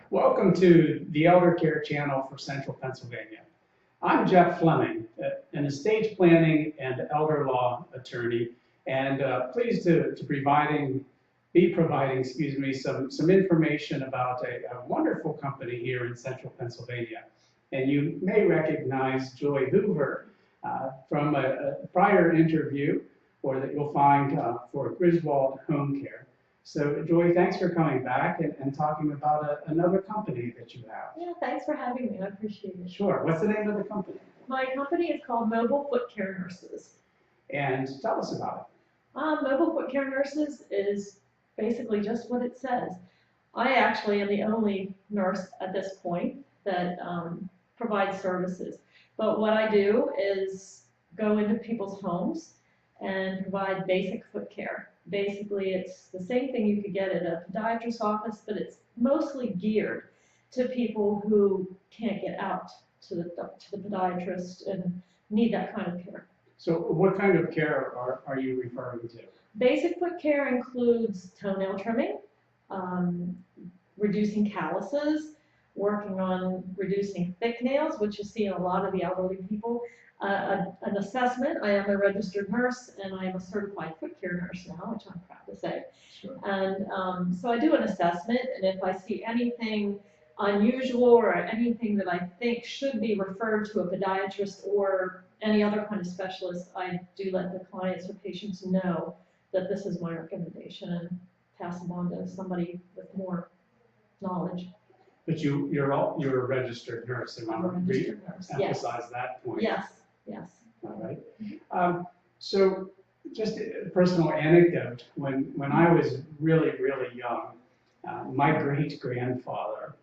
Welcome to the Eldercare channel for Central Pennsylvania. I'm Jeff Fleming, an estate planning and elder law attorney, and pleased to be providing, some information about a wonderful company here in Central Pennsylvania. And you may recognize Joy Hoover from a prior interview, or that you'll find for Griswold Home Care. So Joy, thanks for coming back and talking about another company that you have. Yeah, thanks for having me. I appreciate it. Sure. What's the name of the company? My company is called Mobile Footcare Nurses. And tell us about Mobile Footcare Nurses is basically just what it says. I actually am the only nurse at this point that provides services. But what I do is go into people's homes and provide basic foot care. Basically, it's the same thing you could get at a podiatrist's office, but it's mostly geared to people who can't get out to the podiatrist and need that kind of care. it. So what kind of care are you referring to? Basic foot care includes toenail trimming, reducing calluses, working on reducing thick nails, which you see in a lot of the elderly people. An assessment. I am a registered nurse and I am a certified foot care nurse now, which I'm proud to say. Sure. And so I do an assessment, and if I see anything unusual or anything that I think should be referred to a podiatrist or any other kind of specialist, I do let the clients or patients know that this is my recommendation and pass them on to somebody with more knowledge. But you're a registered nurse, and I'm a I'm registered nurse. Yes. emphasize that point. Yes. Yes. All right. So just a personal anecdote, when I was really young, my great-grandfather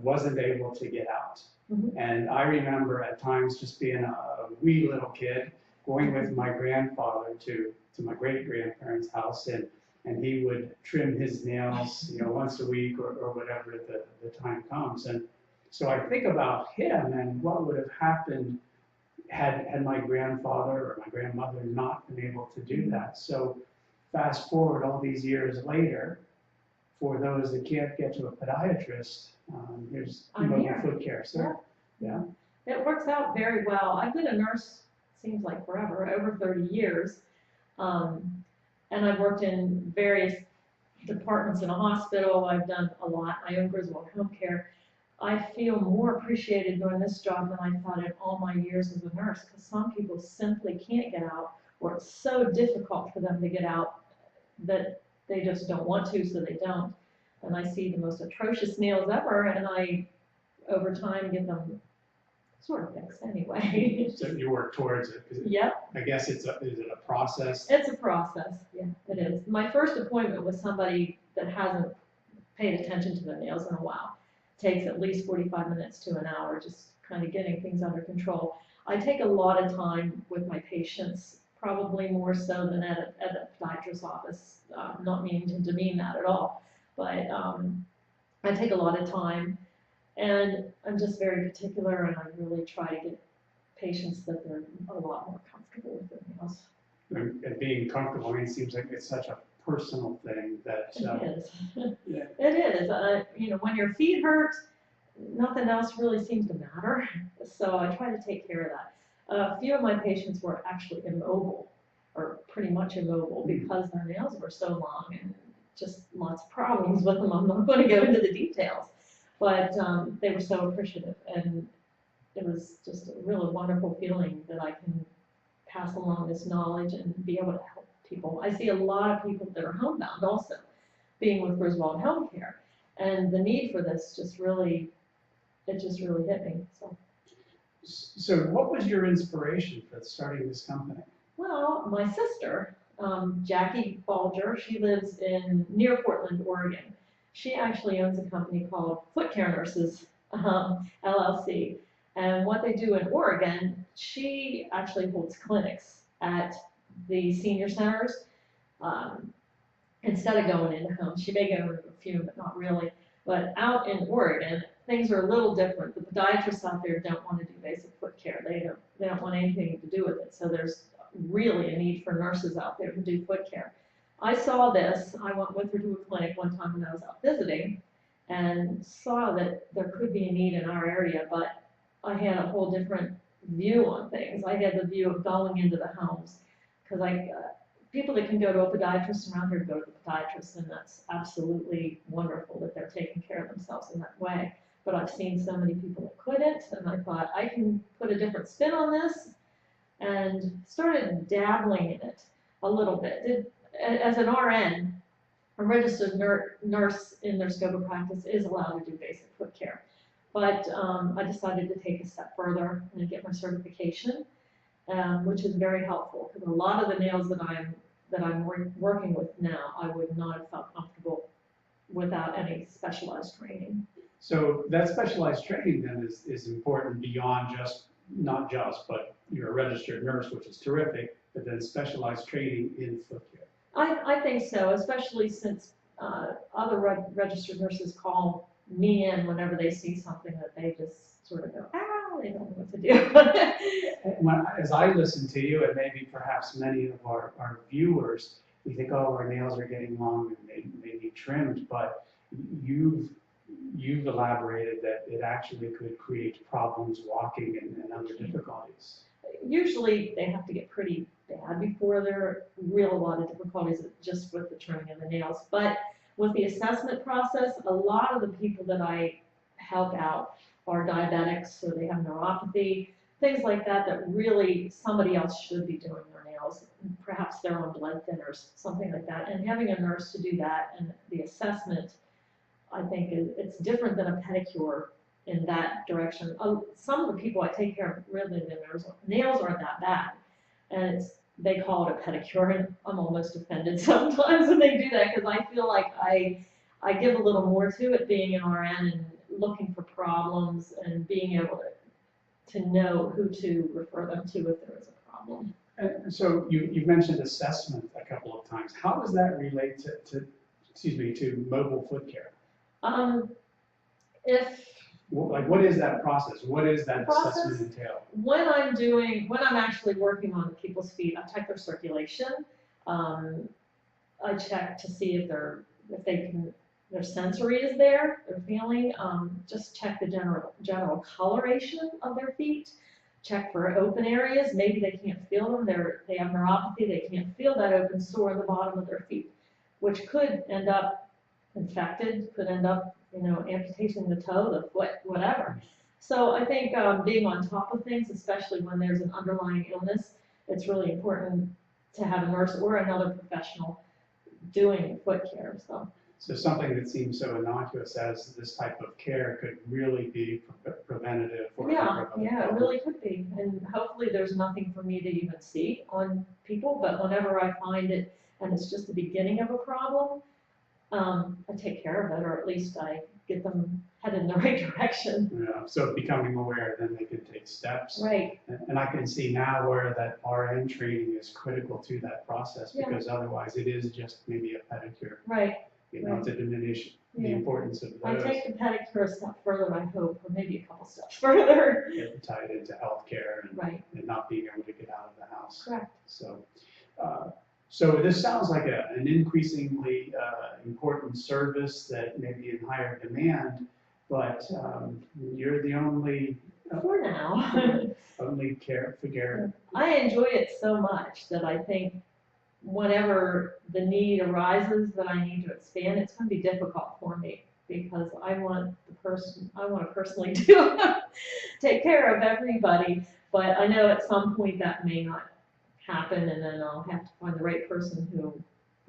wasn't able to get out. Mhm. And I remember at times just being a wee little kid, going with my grandfather to my great-grandparents' house, and he would trim his nails, once a week or whatever the time comes. And so I think about him and what would have happened had my grandfather or my grandmother not been able to do that. So fast forward all these years later, for those that can't get to a podiatrist, here's Mobile Foot Care. So, yeah. It works out very well. I've been a nurse, seems like forever, over 30 years. And I've worked in various departments in a hospital. I've done a lot. I own Griswold Home Care. I feel more appreciated doing this job than I thought in all my years as a nurse, because some people simply can't get out, or it's so difficult for them to get out that they just don't want to, so they don't. And I see the most atrocious nails ever, and I, over time, get them sort of fixed anyway. So you work towards it. Yep. I guess is it a process? It's a process, yeah, it is. My first appointment with somebody that hasn't paid attention to their nails in a while takes at least 45 minutes to an hour, just kind of getting things under control. I take a lot of time with my patients, probably more so than at a podiatrist's office, not meaning to demean that at all, but I take a lot of time, and I'm just very particular, and I really try to get patients that they're a lot more comfortable with their nails. And being comfortable, it seems like it's such a personal thing that. It is. Yeah. It is. When your feet hurt, nothing else really seems to matter. So I try to take care of that. A few of my patients were actually immobile, or pretty much immobile, because their nails were so long and just lots of problems with them. I'm not going to go into the details, but they were so appreciative, and it was just a really wonderful feeling that I can pass along this knowledge and be able to help people. I see a lot of people that are homebound also, being with Griswold Home Care, and the need for this just really hit me. So what was your inspiration for starting this company? Well, my sister, Jackie Balger, she lives near Portland, Oregon. She actually owns a company called Footcare Nurses, LLC. And what they do in Oregon, she actually holds clinics at the senior centers. Instead of going into homes, she may go into a few, but not really. But out in Oregon, things are a little different. The podiatrists out there don't want to do basic foot care. They don't want anything to do with it. So there's really a need for nurses out there to do foot care. I saw this. I went with her to a clinic one time when I was out visiting, and saw that there could be a need in our area, but I had a whole different view on things. I had the view of going into the homes, because people that can go to a podiatrist around here go to the podiatrist, and that's absolutely wonderful that they're taking care of themselves in that way. But I've seen so many people that couldn't, and I thought I can put a different spin on this, and started dabbling in it a little bit. As an RN, a registered nurse in their scope of practice is allowed to do basic foot care. But I decided to take a step further and get my certification, which is very helpful, because a lot of the nails that I'm working with now, I would not have felt comfortable without any specialized training. So that specialized training then is important beyond not just, but you're a registered nurse, which is terrific, but then specialized training in foot care. I think so, especially since other registered nurses call me in whenever they see something that they just sort of go, they don't know what to do. As I listen to you, and maybe perhaps many of our viewers, we think, oh, our nails are getting long and they need trimmed, but you've elaborated that it actually could create problems walking and other difficulties. Usually they have to get pretty bad before there are a lot of difficulties just with the trimming of the nails. But with the assessment process, a lot of the people that I help out are diabetics, or they have neuropathy, things like that, that really somebody else should be doing their nails. Perhaps they're on blood thinners, something like that. And having a nurse to do that and the assessment, I think it's different than a pedicure in that direction. Some of the people I take care of, really, their nails aren't that bad, and they call it a pedicure, and I'm almost offended sometimes when they do that, because I feel like I give a little more to it, being an RN and looking for problems and being able to know who to refer them to if there is a problem. And so you've mentioned assessment a couple of times. How does that relate to mobile foot care? What is that process? What is that assessment entail? When I'm actually working on people's feet, I check their circulation. I check to see if their sensory is there, their feeling. Just check the general coloration of their feet. Check for open areas. Maybe they can't feel them. They have neuropathy. They can't feel that open sore at the bottom of their feet, which could end up infected, could end up, amputation the toe, the foot, whatever. So I think being on top of things, especially when there's an underlying illness, it's really important to have a nurse or another professional doing foot care. So something that seems so innocuous as this type of care could really be preventative for Yeah, it really could be. And hopefully there's nothing for me to even see on people, but whenever I find it and it's just the beginning of a problem, I take care of it, or at least I get them headed in the right direction. Yeah, so becoming aware, then they can take steps. Right. And I can see now where that RN training is critical to that process, because otherwise it is just maybe a pedicure. Right. To diminish the importance of those. I take the pedicure a step further, I hope, or maybe a couple steps further. Tied into healthcare and not being able to get out of the house. Correct. So this sounds like an increasingly important service that may be in higher demand, but you're the only for now only care. I enjoy it so much that I think whenever the need arises that I need to expand, it's going to be difficult for me, because I want to personally take care of everybody, but I know at some point that may not happen, and then I'll have to find the right person who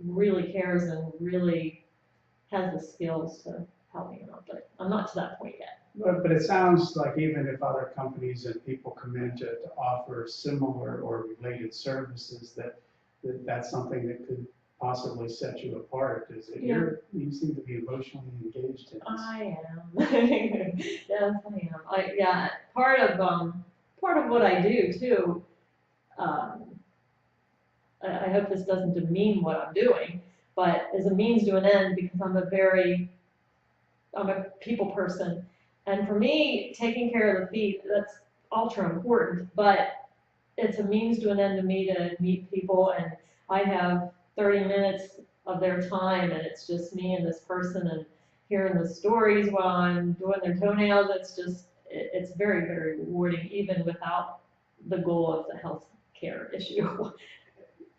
really cares and really has the skills to help me out, but I'm not to that point yet. But it sounds like even if other companies and people come in to offer similar or related services, that's something that could possibly set you apart. Is that you seem to be emotionally engaged in this? I am. Yes, I am. Part of what I do too. I hope this doesn't demean what I'm doing, but as a means to an end, because I'm a people person, and for me, taking care of the feet, that's ultra important, but it's a means to an end to me to meet people, and I have 30 minutes of their time, and it's just me and this person, and hearing the stories while I'm doing their toenails. It's very, very rewarding, even without the goal of the health care issue.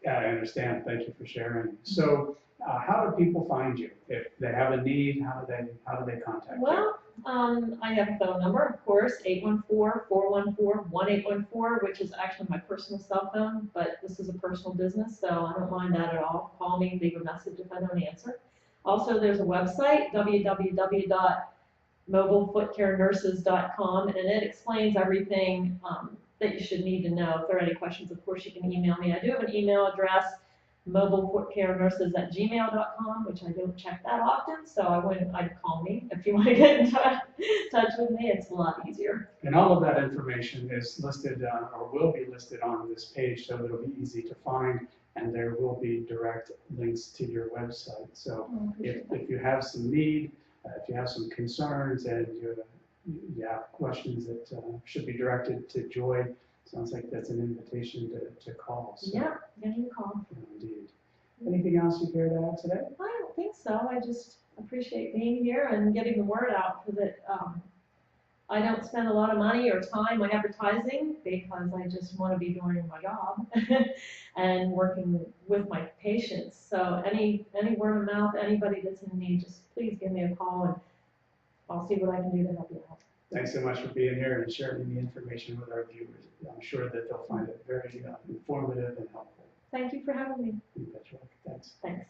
Yeah, I understand. Thank you for sharing. So, how do people find you? If they have a need, how do they contact you? Well, I have a phone number, of course, 814-414-1814, which is actually my personal cell phone, but this is a personal business, so I don't mind that at all. Call me, leave a message if I don't answer. Also, there's a website, www.mobilefootcarenurses.com, and it explains everything that you should need to know. If there are any questions, of course, you can email me. I do have an email address, mobilefootcarenurses@gmail.com, which I don't check that often, so I'd call me if you want to get in touch with me. It's a lot easier. And all of that information is listed or will be listed on this page, so it'll be easy to find, and there will be direct links to your website. So if you have some need, if you have some concerns, and you have questions that should be directed to Joy, sounds like that's an invitation to call. So, yeah, give me a call. Indeed. Anything else you care to add today? I don't think so. I just appreciate being here and getting the word out, because I don't spend a lot of money or time on advertising, because I just want to be doing my job and working with my patients. So any word of mouth, anybody that's in need, just please give me a call, and I'll see what I can do to help you out. Thanks so much for being here and sharing the information with our viewers. I'm sure that they'll find it very informative and helpful. Thank you for having me. You betcha. Thanks. Thanks.